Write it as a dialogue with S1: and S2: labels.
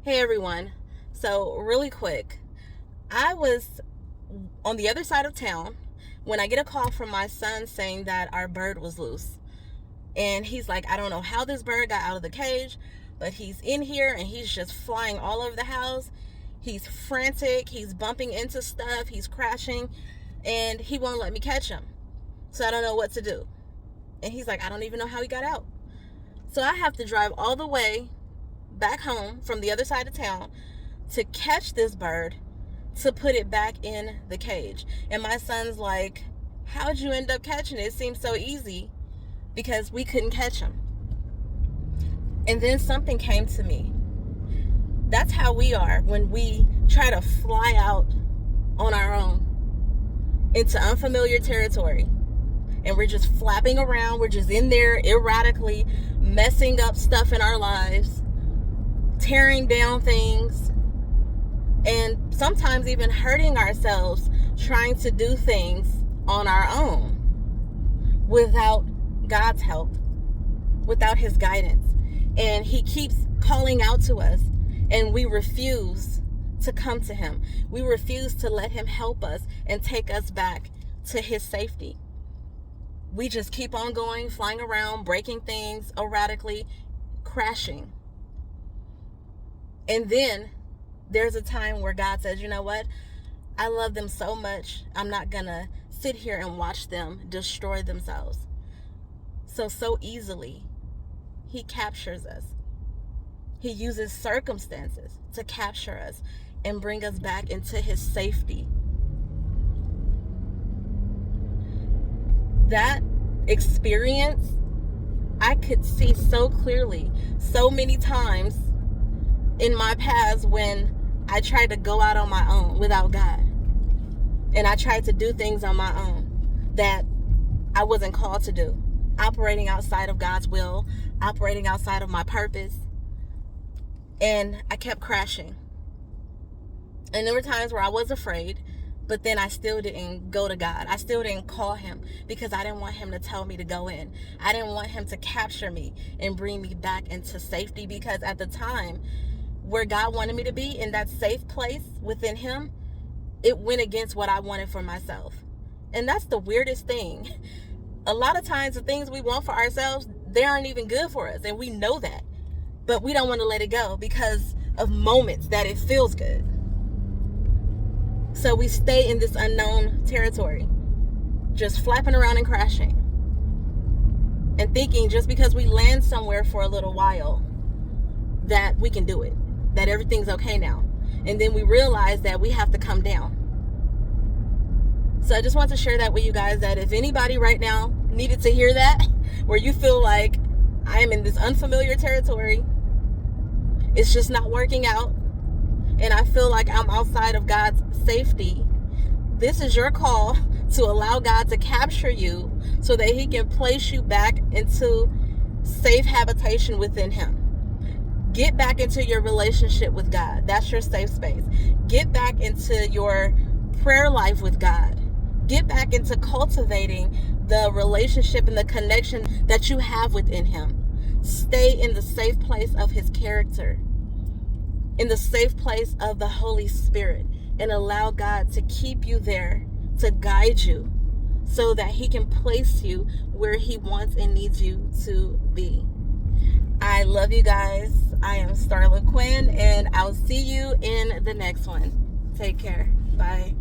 S1: Hey everyone. So, really quick, I was on the other side of town when I get a call from my son saying that our bird was loose. And he's like, I don't know how this bird got out of the cage, but he's in here and he's just flying all over the house. He's frantic, he's bumping into stuff, he's crashing, and he won't let me catch him. So, I don't know what to do. And he's like, I don't even know how he got out. So, I have to drive all the way back home from the other side of town to catch this bird to put it back in the cage. And my son's like, how'd you end up catching it? It seems so easy, because we couldn't catch him. And then something came to me. That's how we are when we try to fly out on our own into unfamiliar territory. And we're just flapping around. We're just in there erratically, messing up stuff in our lives, tearing down things, and sometimes even hurting ourselves trying to do things on our own without God's help, without His guidance. And He keeps calling out to us, and we refuse to come to Him. We refuse to let Him help us and take us back to His safety. We just keep on going, flying around, breaking things erratically, crashing. And then there's a time where God says, you know what? I love them so much, I'm not going to sit here and watch them destroy themselves. So easily, He captures us. He uses circumstances to capture us and bring us back into His safety. That experience, I could see so clearly, so many times in my past when I tried to go out on my own without God. And I tried to do things on my own that I wasn't called to do. Operating outside of God's will, operating outside of my purpose. And I kept crashing. And there were times where I was afraid, but then I still didn't go to God. I still didn't call Him because I didn't want Him to tell me to go in. I didn't want Him to capture me and bring me back into safety, because at the time, where God wanted me to be, in that safe place within Him, it went against what I wanted for myself. And that's the weirdest thing. A lot of times the things we want for ourselves, they aren't even good for us, and we know that. But we don't want to let it go because of moments that it feels good. So we stay in this unknown territory, just flapping around and crashing. And thinking just because we land somewhere for a little while that we can do it, that everything's okay now. And then we realize that we have to come down. So I just want to share that with you guys, that if anybody right now needed to hear that, where you feel like I am in this unfamiliar territory, it's just not working out, and I feel like I'm outside of God's safety, this is your call to allow God to capture you so that He can place you back into safe habitation within Him. Get back into your relationship with God. That's your safe space. Get back into your prayer life with God. Get back into cultivating the relationship and the connection that you have within Him. Stay in the safe place of His character, in the safe place of the Holy Spirit, and allow God to keep you there, to guide you, so that He can place you where He wants and needs you to be. I love you guys. I am Starla Quinn, and I'll see you in the next one. Take care. Bye.